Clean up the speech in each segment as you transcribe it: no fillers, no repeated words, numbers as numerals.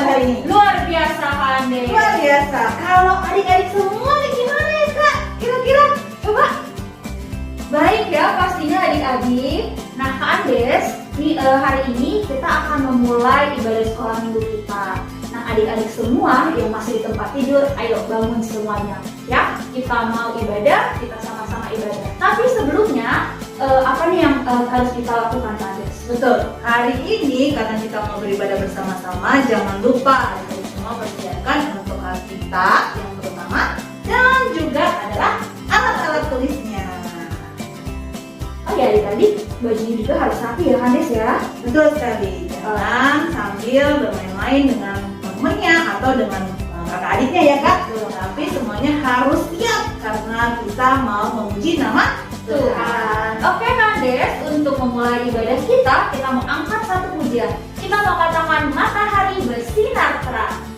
jawaban hari ini? Luar biasa Kandes. Luar biasa. Kalau adik-adik semua nih gimana ya Kak? Kira-kira coba. Baik ya pastinya adik-adik. Nah Kandes, hari ini kita akan memulai ibadah sekolah minggu kita. Nah adik-adik semua yang masih di tempat tidur, ayo bangun semuanya. Ya, kita mau ibadah, kita sama-sama ibadah. Tapi sebelumnya, apa nih yang harus kita lakukan Kandes? Betul. Hari ini karena kita mau beribadah bersama-sama, jangan lupa adik-adik semua persiapkan untuk Alkitab yang terutama dan juga adalah alat-alat tulisnya. Oh ya adik-adik, bajunya juga harus rapi ya Kandes ya. Betul sekali. Jangan sambil bermain-main dengan temennya atau dengan kakak adiknya ya Kak. Tapi semuanya harus siap karena kita mau memuji nama Tuhan. Oke Kandes, untuk memulai ibadah kita mau angkat satu pujian. Kita mau katakan matahari bersinar terang.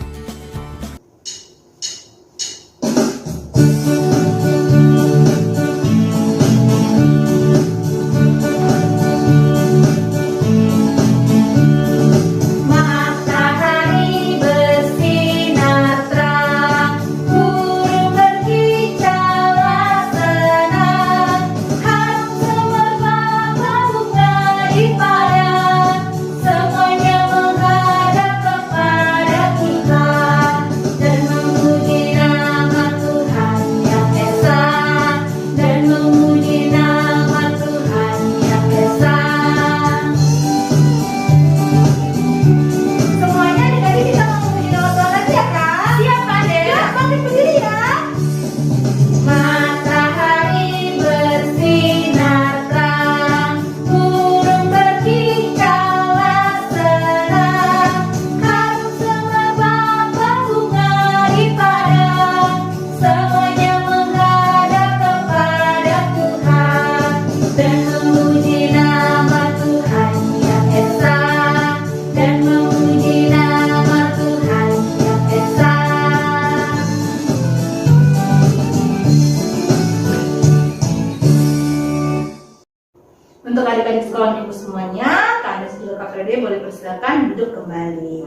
Untuk adik-adik sekolah minggu semuanya, Kak Andes dan juga Kak Frede boleh persilakan duduk kembali.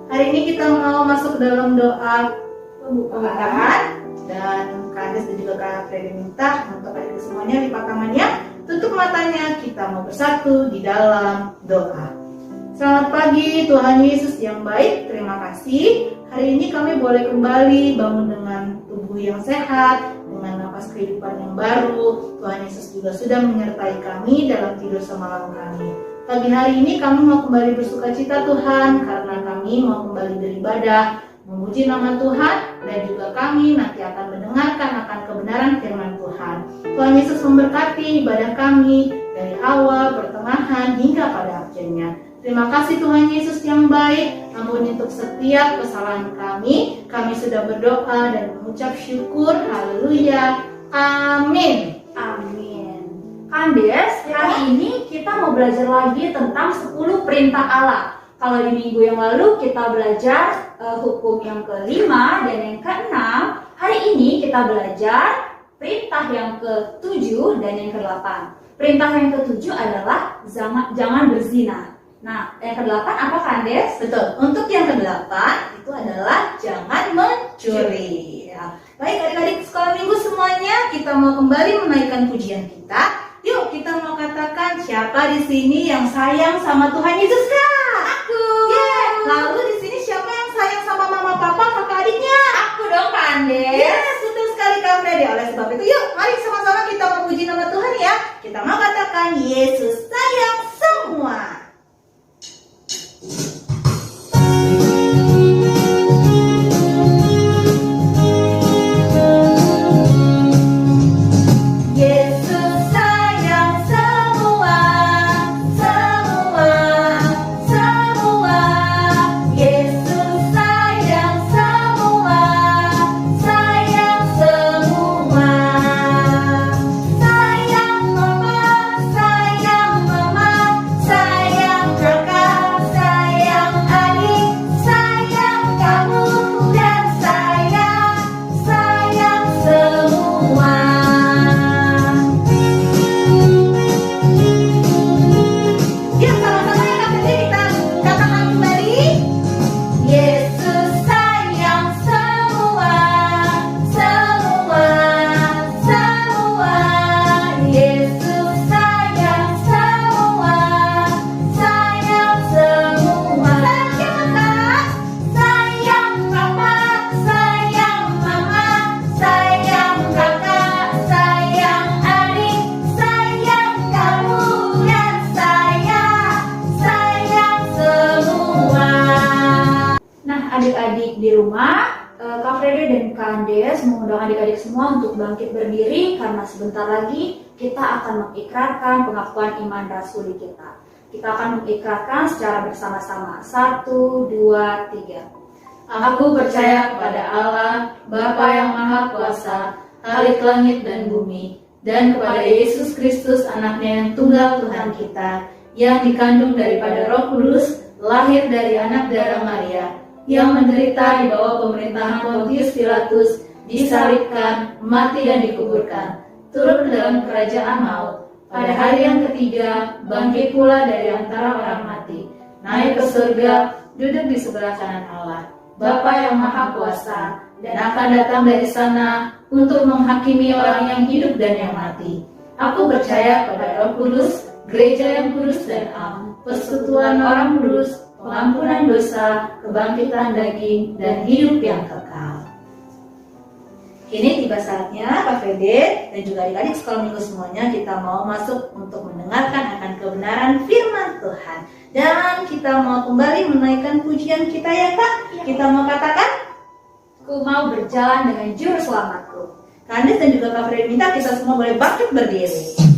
Hari ini kita mau masuk ke dalam doa pembukaan dan Kak Andes dan juga Kak Frede minta untuk adik-adik semuanya lipat tangannya, tutup matanya, kita mau bersatu di dalam doa. Selamat pagi Tuhan Yesus yang baik, terima kasih. Hari ini kami boleh kembali bangun dengan tubuh yang sehat, dengan napas kehidupan yang baru. Tuhan Yesus juga sudah menyertai kami dalam tidur semalam kami. Pagi hari ini kami mau kembali bersuka cita Tuhan, karena kami mau kembali beribadah, memuji nama Tuhan, dan juga kami nanti akan mendengarkan akan kebenaran firman Tuhan. Tuhan Yesus memberkati ibadah kami dari awal, pertengahan, hingga pada akhirnya. Terima kasih Tuhan Yesus yang baik, ampuni untuk setiap kesalahan kami sudah berdoa dan mengucap syukur, haleluya, amin. Amin. Kandes, hari ini kita mau belajar lagi tentang 10 perintah Allah. Kalau di minggu yang lalu kita belajar hukum yang kelima dan yang keenam, hari ini kita belajar perintah yang ke-7 dan yang ke-8. Perintah yang ke-7 adalah jangan berzina. Nah, yang ke-8 apa Kandes? Betul, untuk yang ke-8 itu adalah jangan mencuri. Ya. Baik adik-adik sekolah minggu semuanya, kita mau kembali menaikkan pujian kita. Yuk kita mau katakan siapa di sini yang sayang sama Tuhan Yesus Kak? Aku. Yeah. Lalu di sini siapa yang sayang sama mama papa kakak adiknya? Aku dong Kandes. Yes, betul sekali Kak Frede. Oleh sebab itu yuk mari sama-sama kita memuji nama Tuhan ya. Kita mau katakan Yesus sayang semua. Sayang di rumah, Kak Frede dan Kak Andes mengundang adik-adik semua untuk bangkit berdiri karena sebentar lagi kita akan mengikrarkan pengakuan iman rasuli kita. Kita akan mengikrarkan secara bersama-sama. 1, 2, 3. Aku percaya kepada Allah, Bapa yang Maha Kuasa, Khalik langit dan bumi, dan kepada Yesus Kristus anaknya yang tunggal Tuhan kita, yang dikandung daripada Roh Kudus, lahir dari anak darah Maria, yang menderita di bawah pemerintahan Pontius Pilatus, disalibkan, mati dan dikuburkan, turun ke dalam kerajaan maut. Pada hari yang ketiga, bangkit pula dari antara orang mati, naik ke surga, duduk di sebelah kanan Allah, Bapa yang Maha Kuasa, dan akan datang dari sana untuk menghakimi orang yang hidup dan yang mati. Aku percaya pada Roh Kudus, gereja yang kudus dan am, persekutuan orang kudus, pengampunan dosa, kebangkitan daging, dan hidup yang kekal. Kini tiba saatnya Kak Fede dan juga adik-adik sekolah minggu semuanya kita mau masuk untuk mendengarkan akan kebenaran firman Tuhan. Dan kita mau kembali menaikkan pujian kita ya Kak. Kita mau katakan, Ku mau berjalan dengan juru selamatku. Kak Andes dan juga Kak Fede minta kita semua boleh bangkit berdiri.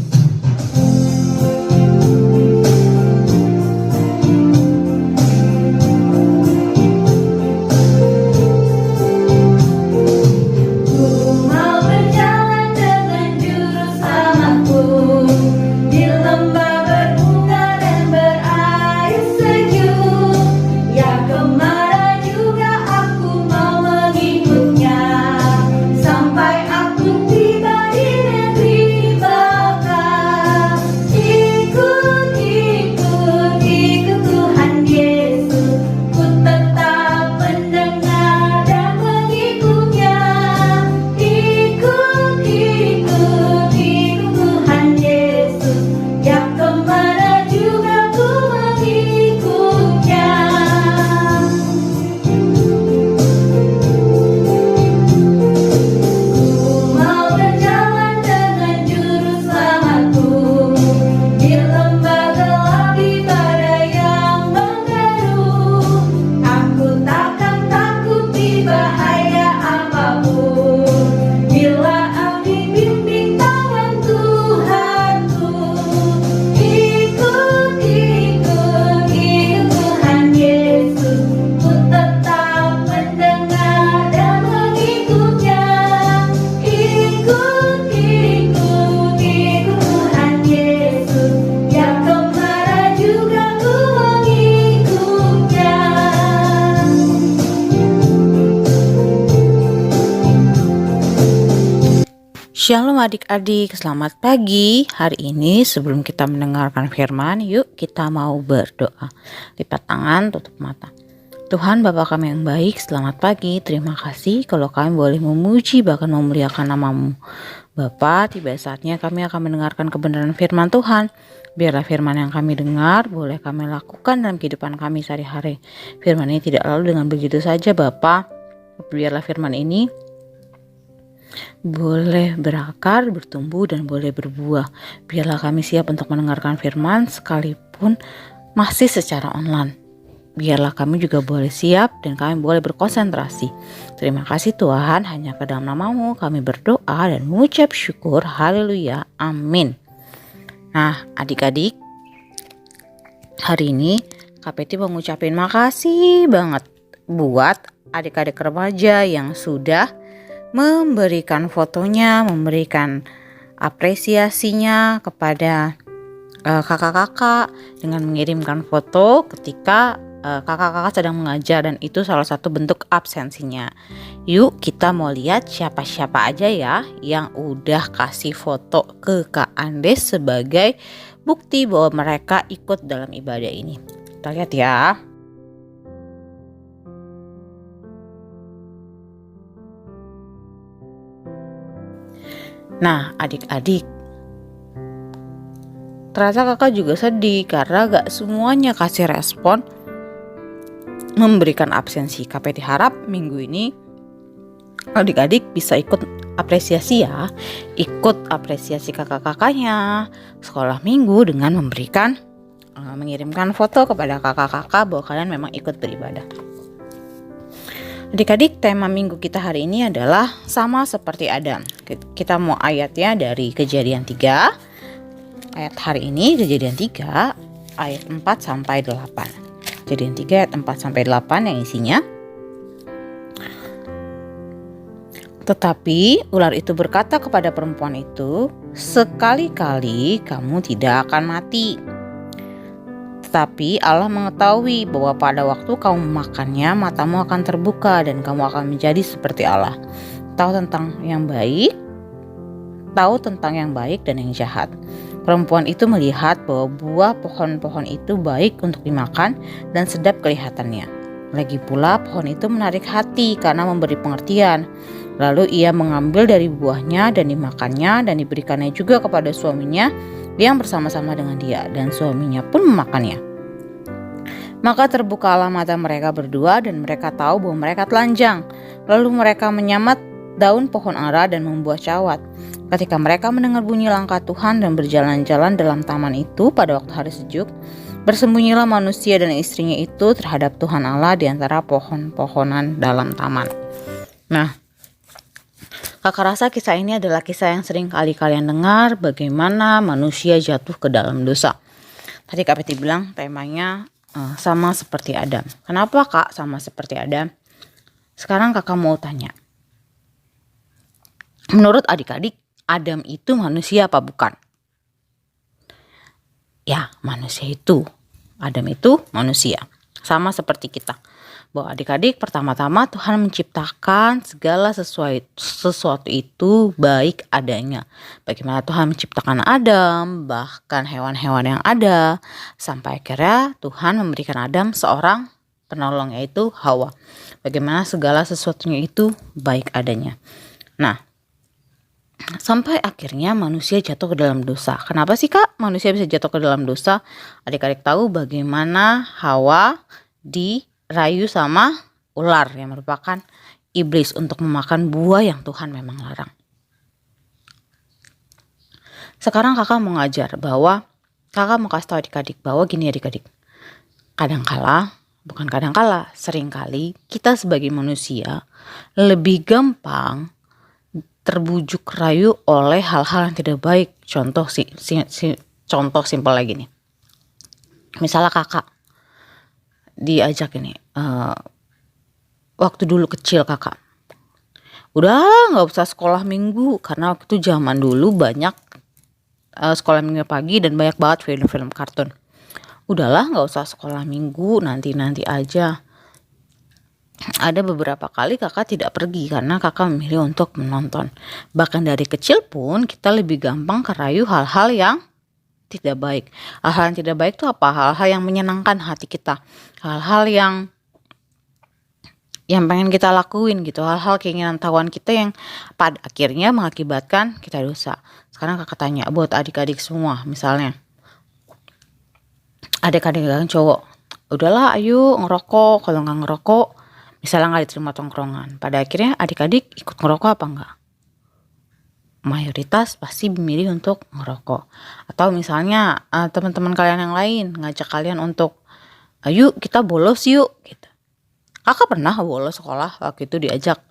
Shalom adik-adik, selamat pagi. Hari ini sebelum kita mendengarkan firman, yuk kita mau berdoa. Lipat tangan, tutup mata. Tuhan Bapa kami yang baik, selamat pagi. Terima kasih kalau kami boleh memuji bahkan memuliakan nama-Mu. Bapa, tiba saatnya kami akan mendengarkan kebenaran firman Tuhan. Biarlah firman yang kami dengar boleh kami lakukan dalam kehidupan kami sehari-hari. Firman ini tidak lalu dengan begitu saja Bapa. Biarlah firman ini boleh berakar, bertumbuh, dan boleh berbuah. Biarlah kami siap untuk mendengarkan firman sekalipun masih secara online. Biarlah kami juga boleh siap dan kami boleh berkonsentrasi. Terima kasih Tuhan, hanya ke dalam nama-Mu kami berdoa dan mengucap syukur. Haleluya, amin. Nah adik-adik, hari ini KPT mengucapin makasih banget buat adik-adik remaja yang sudah memberikan fotonya, memberikan apresiasinya kepada kakak-kakak dengan mengirimkan foto ketika kakak-kakak sedang mengajar, dan itu salah satu bentuk absensinya. Yuk kita mau lihat siapa-siapa aja ya yang udah kasih foto ke Kak Andes sebagai bukti bahwa mereka ikut dalam ibadah ini. Kita lihat ya. Nah adik-adik, ternyata kakak juga sedih karena gak semuanya kasih respon memberikan absensi. KPT harap minggu ini adik-adik bisa ikut apresiasi ya, ikut apresiasi kakak-kakaknya sekolah minggu dengan memberikan mengirimkan foto kepada kakak-kakak bahwa kalian memang ikut beribadah. Adik-adik, tema minggu kita hari ini adalah sama seperti Adam. Kita mau ayatnya dari Kejadian 3. Ayat hari ini Kejadian 3 ayat 4 sampai 8. Kejadian 3 ayat 4 sampai 8 yang isinya, tetapi ular itu berkata kepada perempuan itu, sekali-kali kamu tidak akan mati. Tetapi Allah mengetahui bahwa pada waktu kamu memakannya, matamu akan terbuka dan kamu akan menjadi seperti Allah, tahu tentang yang baik dan yang jahat. Perempuan itu melihat bahwa buah pohon-pohon itu baik untuk dimakan dan sedap kelihatannya. Lagi pula pohon itu menarik hati karena memberi pengertian. Lalu ia mengambil dari buahnya dan dimakannya dan diberikannya juga kepada suaminya yang bersama-sama dengan dia, dan suaminya pun memakannya. Maka terbukalah mata mereka berdua dan mereka tahu bahwa mereka telanjang. Lalu mereka menyamat daun pohon ara dan membuat cawat. Ketika mereka mendengar bunyi langkah Tuhan dan berjalan-jalan dalam taman itu pada waktu hari sejuk, bersembunyilah manusia dan istrinya itu terhadap Tuhan Allah di antara pohon-pohonan dalam taman. Nah, kakak rasa kisah ini adalah kisah yang sering kali kalian dengar, bagaimana manusia jatuh ke dalam dosa. Tadi Kak Peti bilang temanya sama seperti Adam. Kenapa Kak sama seperti Adam? Sekarang kakak mau tanya. Menurut adik-adik, Adam itu manusia apa bukan? Ya, manusia itu. Adam itu manusia. Sama seperti kita. Bahwa adik-adik, pertama-tama Tuhan menciptakan segala sesuatu itu baik adanya. Bagaimana Tuhan menciptakan Adam, bahkan hewan-hewan yang ada, sampai akhirnya Tuhan memberikan Adam seorang penolong, yaitu Hawa. Bagaimana segala sesuatunya itu baik adanya. Nah, sampai akhirnya manusia jatuh ke dalam dosa. Kenapa sih Kak manusia bisa jatuh ke dalam dosa? Adik-adik tahu bagaimana Hawa dirayu sama ular yang merupakan iblis untuk memakan buah yang Tuhan memang larang. Sekarang kakak mau ngajar bahwa kakak mau kasih tahu adik-adik bahwa gini adik-adik. Seringkali kita sebagai manusia lebih gampang terbujuk rayu oleh hal-hal yang tidak baik. Contoh simpel lagi nih. Misalnya kakak diajak ini, waktu dulu kecil kakak, udah nggak usah sekolah minggu, karena waktu itu zaman dulu banyak sekolah minggu pagi dan banyak banget film-film kartun. Udahlah nggak usah sekolah minggu, nanti aja. Ada beberapa kali kakak tidak pergi karena kakak memilih untuk menonton. Bahkan dari kecil pun kita lebih gampang kerayu hal-hal yang tidak baik. Hal-hal yang tidak baik itu apa? Hal-hal yang menyenangkan hati kita. Hal-hal yang pengen kita lakuin gitu. Hal-hal keinginan tahuan kita yang pada akhirnya mengakibatkan kita dosa. Sekarang kakak tanya buat adik-adik semua, misalnya adik-adik yang cowok, udahlah ayo ngerokok. Kalau nggak ngerokok, misalnya nggak diterima tongkrongan, pada akhirnya adik-adik ikut ngerokok apa enggak? Mayoritas pasti memilih untuk ngerokok. Atau misalnya teman-teman kalian yang lain ngajak kalian untuk ayo kita bolos yuk gitu. Kakak pernah bolos sekolah waktu itu diajak.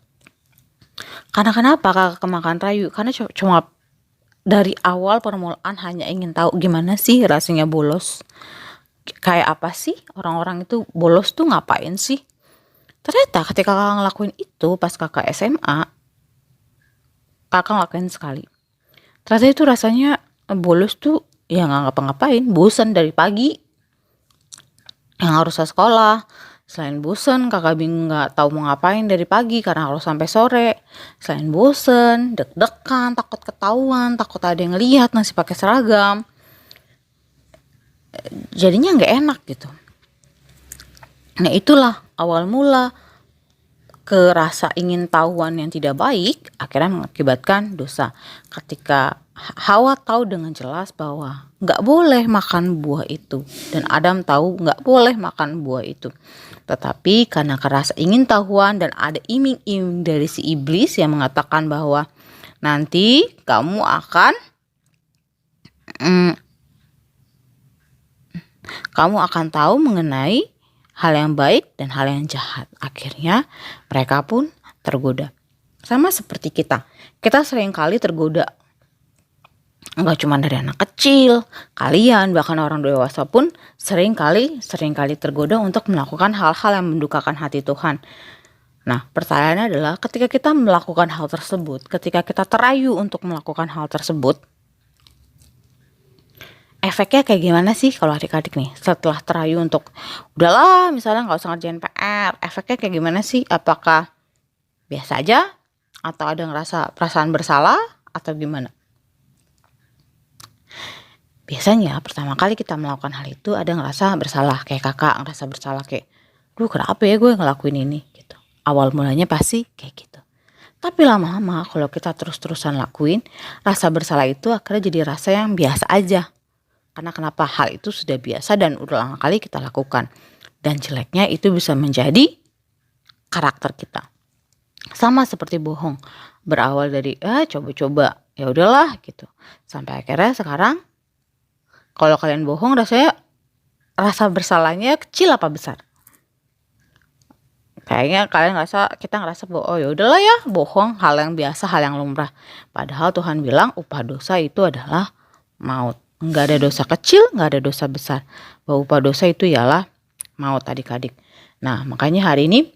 Karena kenapa kakak kemakan rayu? Karena cuma dari awal permulaan hanya ingin tahu gimana sih rasanya bolos. Kayak apa sih orang-orang itu bolos tuh ngapain sih? Ternyata ketika kakak ngelakuin itu pas kakak SMA, kakak ngelakuin sekali. Ternyata itu rasanya bolos tuh ya nggak ngapa-ngapain, bosan dari pagi yang harus sekolah. Selain bosan, kakak bingung nggak tahu mau ngapain dari pagi karena harus sampai sore. Selain bosan, deg-degan, takut ketahuan, takut ada yang lihat masih pakai seragam. Jadinya nggak enak gitu. Nah itulah awal mula ke rasa ingin tahuan yang tidak baik akhirnya mengakibatkan dosa. Ketika Hawa tahu dengan jelas bahwa nggak boleh makan buah itu, dan Adam tahu nggak boleh makan buah itu, tetapi karena kerasa ingin tahuan dan ada iming-iming dari si iblis yang mengatakan bahwa nanti kamu akan tahu mengenai hal yang baik dan hal yang jahat. Akhirnya mereka pun tergoda. Sama seperti kita seringkali tergoda. Enggak cuma dari anak kecil, kalian bahkan orang dewasa pun seringkali tergoda untuk melakukan hal-hal yang mendukakan hati Tuhan. Nah, pertanyaannya adalah ketika kita melakukan hal tersebut, ketika kita terayu untuk melakukan hal tersebut, efeknya kayak gimana sih kalau adik-adik nih setelah terayu untuk udahlah misalnya nggak usah ngerjain PR, efeknya kayak gimana sih? Apakah biasa aja atau ada ngerasa perasaan bersalah atau gimana? Biasanya pertama kali kita melakukan hal itu ada ngerasa bersalah, kayak kakak ngerasa bersalah kayak, duh kenapa ya gue ngelakuin ini gitu. Awal mulanya pasti kayak gitu. Tapi lama-lama kalau kita terus-terusan lakuin, rasa bersalah itu akhirnya jadi rasa yang biasa aja. Karena kenapa hal itu sudah biasa dan udah lama kali kita lakukan. Dan jeleknya itu bisa menjadi karakter kita. Sama seperti bohong. Berawal dari coba-coba, ya udahlah gitu. Sampai akhirnya sekarang kalau kalian bohong rasanya rasa bersalahnya kecil apa besar? Kayaknya kalian kita ngerasa bahwa oh ya udahlah ya bohong, hal yang biasa, hal yang lumrah. Padahal Tuhan bilang upah dosa itu adalah maut. Enggak ada dosa kecil, enggak ada dosa besar. Bahwa upah dosa itu ialah maut adik-adik. Nah, makanya hari ini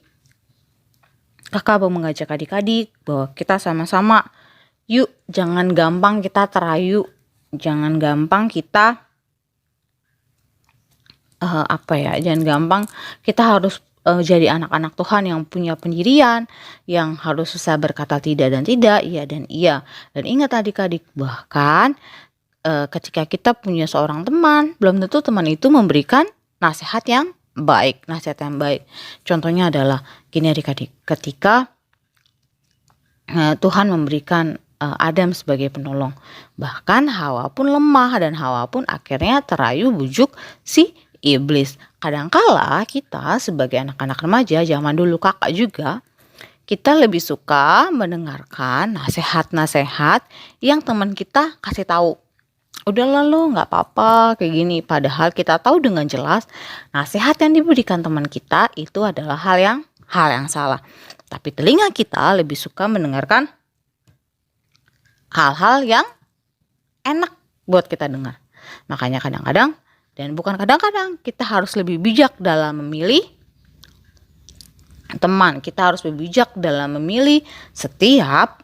kakak mau mengajak adik-adik bahwa kita sama-sama yuk jangan gampang kita terayu, jangan gampang kita jangan gampang kita harus jadi anak-anak Tuhan yang punya pendirian, yang harus bisa berkata tidak dan tidak, iya dan iya. Dan ingat adik-adik, bahkan ketika kita punya seorang teman, belum tentu teman itu memberikan nasihat yang baik. Contohnya adalah gini adik-adik, ketika Tuhan memberikan Adam sebagai penolong, bahkan Hawa pun lemah dan Hawa pun akhirnya terayu bujuk si iblis. Kadangkala kita sebagai anak-anak remaja, zaman dulu kakak juga, kita lebih suka mendengarkan nasihat-nasihat yang teman kita kasih tahu. Udahlah lo gak apa-apa kayak gini. Padahal kita tahu dengan jelas nasihat yang diberikan teman kita itu adalah hal yang salah. Tapi telinga kita lebih suka mendengarkan hal-hal yang enak buat kita dengar. Makanya kadang-kadang, dan bukan kadang-kadang, kita harus lebih bijak dalam memilih teman. Kita harus lebih bijak dalam memilih setiap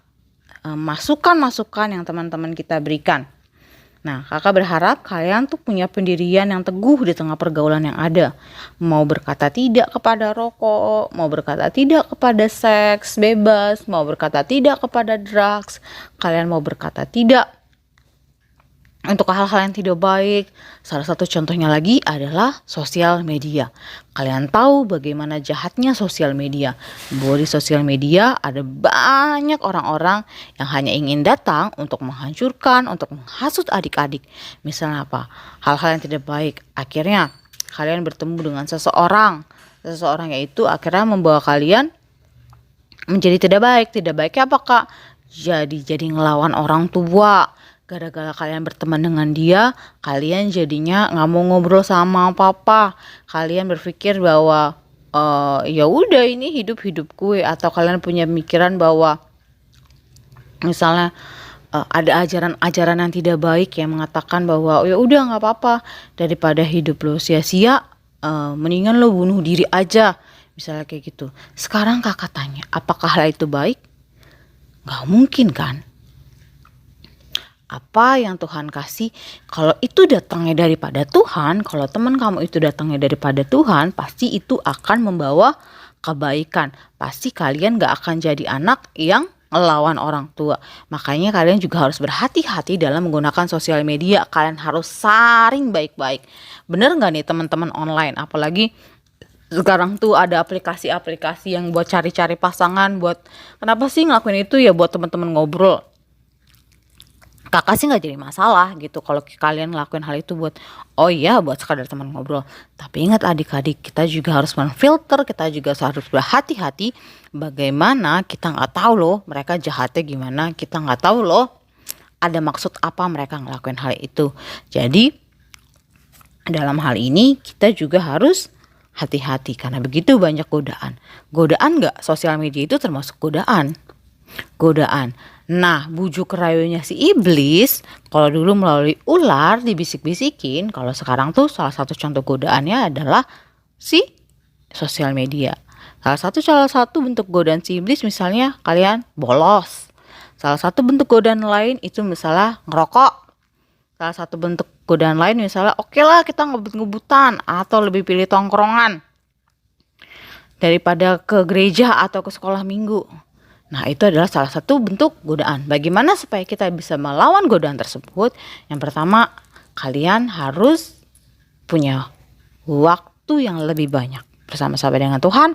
masukan-masukan yang teman-teman kita berikan. Nah, kakak berharap kalian tuh punya pendirian yang teguh di tengah pergaulan yang ada. Mau berkata tidak kepada rokok, mau berkata tidak kepada seks bebas, mau berkata tidak kepada drugs, kalian mau berkata tidak untuk hal-hal yang tidak baik. Salah satu contohnya lagi adalah sosial media. Kalian tahu bagaimana jahatnya sosial media. Bahwa di sosial media ada banyak orang-orang yang hanya ingin datang untuk menghancurkan, untuk menghasut adik-adik. Misalnya apa? Hal-hal yang tidak baik. Akhirnya kalian bertemu dengan seseorang yaitu akhirnya membawa kalian menjadi tidak baik. Tidak baiknya apa kak? Jadi ngelawan orang tua. Gara-gara kalian berteman dengan dia, kalian jadinya nggak mau ngobrol sama papa. Kalian berpikir bahwa ya udah ini hidup gue, atau kalian punya pemikiran bahwa misalnya ada ajaran-ajaran yang tidak baik yang mengatakan bahwa ya udah nggak apa-apa, daripada hidup lo sia-sia, mendingan lo bunuh diri aja, misalnya kayak gitu. Sekarang kakak tanya, apakah hal itu baik? Nggak mungkin kan? Apa yang Tuhan kasih, kalau itu datangnya daripada Tuhan, kalau teman kamu itu datangnya daripada Tuhan, pasti itu akan membawa kebaikan. Pasti kalian gak akan jadi anak yang ngelawan orang tua. Makanya kalian juga harus berhati-hati dalam menggunakan sosial media. Kalian harus saring baik-baik. Bener gak nih teman-teman online? Apalagi sekarang tuh ada aplikasi-aplikasi yang buat cari-cari pasangan. Buat kenapa sih ngelakuin itu ya? Buat teman-teman ngobrol. Kakak sih gak jadi masalah gitu kalau kalian ngelakuin hal itu buat sekadar teman ngobrol. Tapi ingat adik-adik, kita juga harus menfilter, kita juga harus berhati-hati. Bagaimana kita gak tahu loh mereka jahatnya gimana, kita gak tahu loh ada maksud apa mereka ngelakuin hal itu. Jadi dalam hal ini kita juga harus hati-hati karena begitu banyak godaan. Godaan nggak? Sosial media itu termasuk godaan. Godaan. Nah, bujuk rayunya si iblis, kalau dulu melalui ular dibisik-bisikin, kalau sekarang tuh salah satu contoh godaannya adalah si sosial media. Salah satu bentuk godaan si iblis misalnya kalian bolos. Salah satu bentuk godaan lain itu misalnya ngerokok. Salah satu bentuk godaan lain misalnya oke lah kita ngebut-ngebutan atau lebih pilih tongkrongan daripada ke gereja atau ke sekolah minggu. Nah, itu adalah salah satu bentuk godaan. Bagaimana supaya kita bisa melawan godaan tersebut? Yang pertama, kalian harus punya waktu yang lebih banyak bersama-sama dengan Tuhan,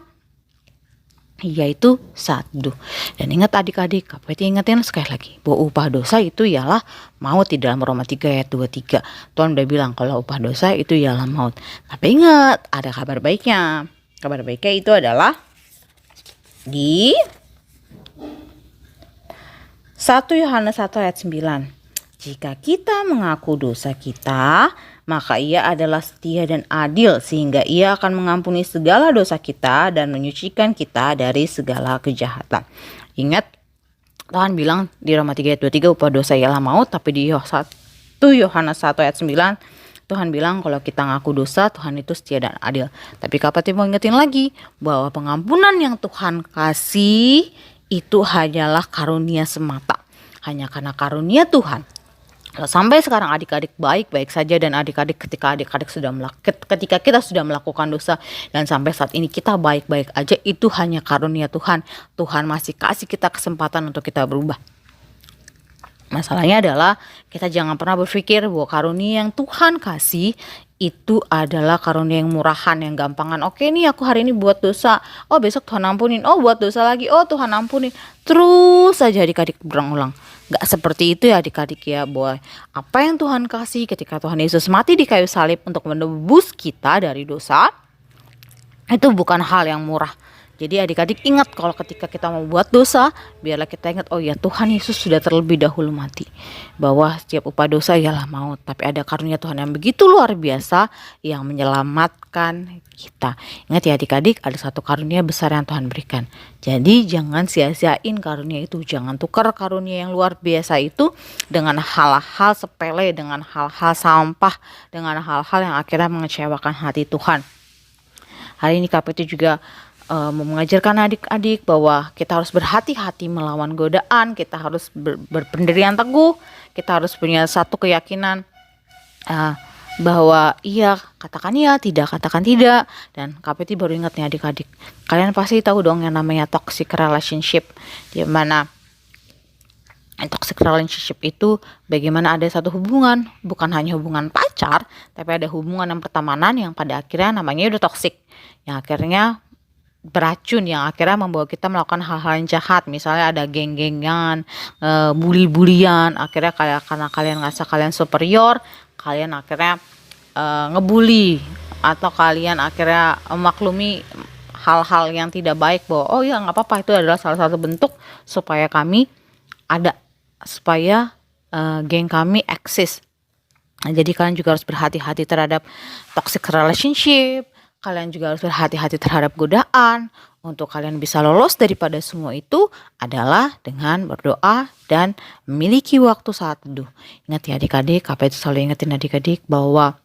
yaitu saat teduh. Dan ingat adik-adik, KPT ingetin sekali lagi, bahwa upah dosa itu ialah maut di dalam Roma 3 ayat 23. Tuhan udah bilang kalau upah dosa itu ialah maut. Tapi ingat, ada kabar baiknya. Kabar baiknya itu adalah di 1 Yohanes 1 ayat 9. Jika kita mengaku dosa kita, maka ia adalah setia dan adil sehingga ia akan mengampuni segala dosa kita dan menyucikan kita dari segala kejahatan. Ingat, Tuhan bilang di Roma 3 ayat 23 upah dosa ialah maut, tapi di 1 Yohanes 1 ayat 9 Tuhan bilang kalau kita ngaku dosa, Tuhan itu setia dan adil. Tapi KPT mau ingetin lagi bahwa pengampunan yang Tuhan kasih itu hanyalah karunia semata. Hanya karena karunia Tuhan. Kalau sampai sekarang adik-adik baik-baik saja dan adik-adik ketika kita sudah melakukan dosa dan sampai saat ini kita baik-baik aja, itu hanya karunia Tuhan. Tuhan masih kasih kita kesempatan untuk kita berubah. Masalahnya adalah kita jangan pernah berpikir bahwa karunia yang Tuhan kasih itu adalah karunia yang murahan, yang gampangan. Oke nih aku hari ini buat dosa, oh besok Tuhan ampunin, oh buat dosa lagi, oh Tuhan ampunin. Terus saja adik-adik berulang-ulang. Gak seperti itu ya adik-adik ya, boy. Apa yang Tuhan kasih ketika Tuhan Yesus mati di kayu salib untuk menebus kita dari dosa, itu bukan hal yang murah. Jadi adik-adik ingat kalau ketika kita mau buat dosa, biarlah kita ingat oh ya Tuhan Yesus sudah terlebih dahulu mati. Bahwa setiap upah dosa ialah maut. Tapi ada karunia Tuhan yang begitu luar biasa yang menyelamatkan kita. Ingat ya adik-adik, ada satu karunia besar yang Tuhan berikan. Jadi jangan sia-siain karunia itu. Jangan tukar karunia yang luar biasa itu dengan hal-hal sepele, dengan hal-hal sampah, dengan hal-hal yang akhirnya mengecewakan hati Tuhan. Hari ini KPT juga mengajarkan adik-adik bahwa kita harus berhati-hati melawan godaan, kita harus berpendirian teguh, kita harus punya satu keyakinan bahwa iya katakan iya, tidak katakan tidak. Dan KPT baru ingat nih adik-adik, kalian pasti tahu dong yang namanya toxic relationship, di mana toxic relationship itu bagaimana ada satu hubungan, bukan hanya hubungan pacar, tapi ada hubungan yang pertemanan yang pada akhirnya namanya udah toxic, yang akhirnya beracun, yang akhirnya membawa kita melakukan hal-hal yang jahat. Misalnya ada geng-gengan, bully-bulian, akhirnya karena kalian ngerasa kalian superior, kalian akhirnya ngebully, atau kalian akhirnya memaklumi hal-hal yang tidak baik bahwa oh ya nggak apa-apa, itu adalah salah satu bentuk supaya kami ada, supaya geng kami eksis. Nah, jadi kalian juga harus berhati-hati terhadap toxic relationship. Kalian juga harus berhati-hati terhadap godaan. Untuk kalian bisa lolos daripada semua itu adalah dengan berdoa dan memiliki waktu saat teduh. Ingat ya adik-adik, KPT selalu ingetin adik-adik bahwa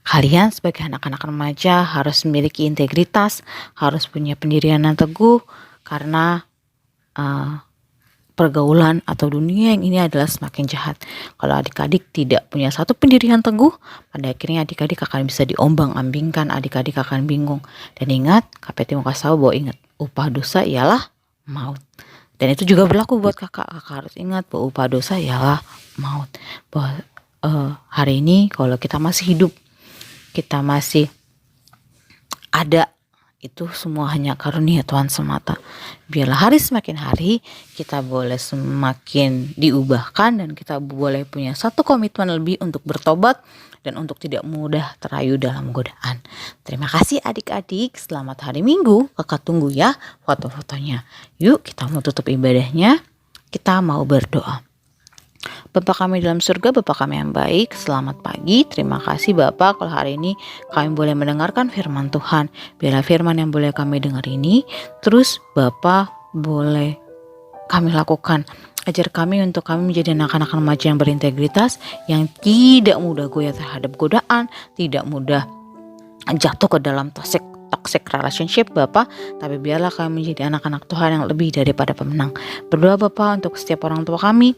kalian sebagai anak-anak remaja harus memiliki integritas, harus punya pendirian yang teguh, karena pergaulan atau dunia yang ini adalah semakin jahat. Kalau adik-adik tidak punya satu pendirian teguh, pada akhirnya adik-adik akan bisa diombang-ambingkan, adik-adik akan bingung. Dan ingat, KPT mau kasih tahu bahwa ingat, upah dosa ialah maut. Dan itu juga berlaku buat kakak. Kakak harus ingat bahwa upah dosa ialah maut. Bahwa hari ini kalau kita masih hidup, kita masih ada, itu semua hanya karunia Tuhan semata. Biarlah hari semakin hari kita boleh semakin diubahkan dan kita boleh punya satu komitmen lebih untuk bertobat dan untuk tidak mudah terayu dalam godaan. Terima kasih adik-adik, selamat hari Minggu. Kakak tunggu ya foto-fotonya. Yuk kita mau tutup ibadahnya, kita mau berdoa. Bapa kami dalam surga, Bapa kami yang baik, selamat pagi. Terima kasih Bapa kalau hari ini kami boleh mendengarkan firman Tuhan. Biarlah firman yang boleh kami dengar ini terus Bapa boleh kami lakukan. Ajar kami untuk kami menjadi anak-anak remaja yang berintegritas, yang tidak mudah goyah terhadap godaan, tidak mudah jatuh ke dalam toxic relationship Bapak, tapi biarlah kami menjadi anak-anak Tuhan yang lebih daripada pemenang. Berdoa Bapak untuk setiap orang tua kami,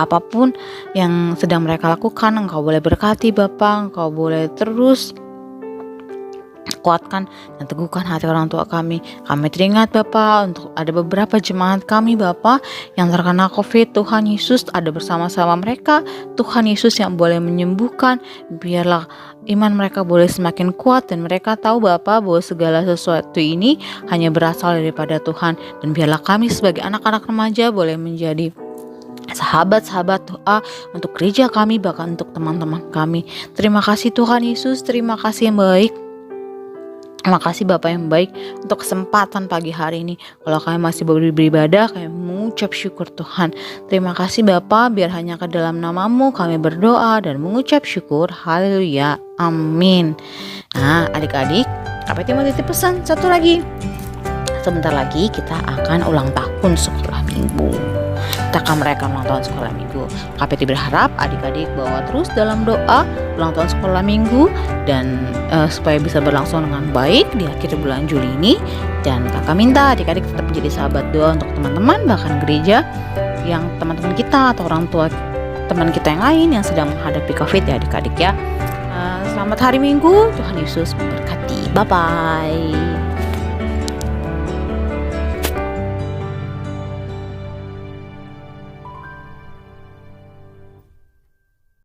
apapun yang sedang mereka lakukan, Engkau boleh berkati Bapak, Engkau boleh terus kuatkan dan teguhkan hati orang tua kami. Kami teringat Bapak untuk ada beberapa jemaat kami Bapak yang terkena COVID. Tuhan Yesus ada bersama-sama mereka. Tuhan Yesus yang boleh menyembuhkan. Biarlah iman mereka boleh semakin kuat dan mereka tahu Bapak bahwa segala sesuatu ini hanya berasal daripada Tuhan. Dan biarlah kami sebagai anak-anak remaja boleh menjadi sahabat-sahabat doa untuk gereja kami, bahkan untuk teman-teman kami. Terima kasih Tuhan Yesus, terima kasih yang baik. Terima kasih Bapak yang baik untuk kesempatan pagi hari ini. Kalau kami masih beribadah, kami mengucap syukur Tuhan. Terima kasih Bapak, biar hanya ke dalam nama-Mu kami berdoa dan mengucap syukur. Haleluya, amin. Nah adik-adik, KPT mau titip pesan satu lagi. Sebentar lagi kita akan ulang tahun sekolah minggu. Kita akan merayakan ulang tahun sekolah minggu. KPT berharap adik-adik bawa terus dalam doa ulang tahun sekolah minggu dan supaya bisa berlangsung dengan baik di akhir bulan Juli ini. Dan kakak minta adik-adik tetap menjadi sahabat doa untuk teman-teman, bahkan gereja yang teman-teman kita atau orang tua teman kita yang lain yang sedang menghadapi COVID ya adik-adik ya. Selamat hari Minggu, Tuhan Yesus memberkati. Bye-bye.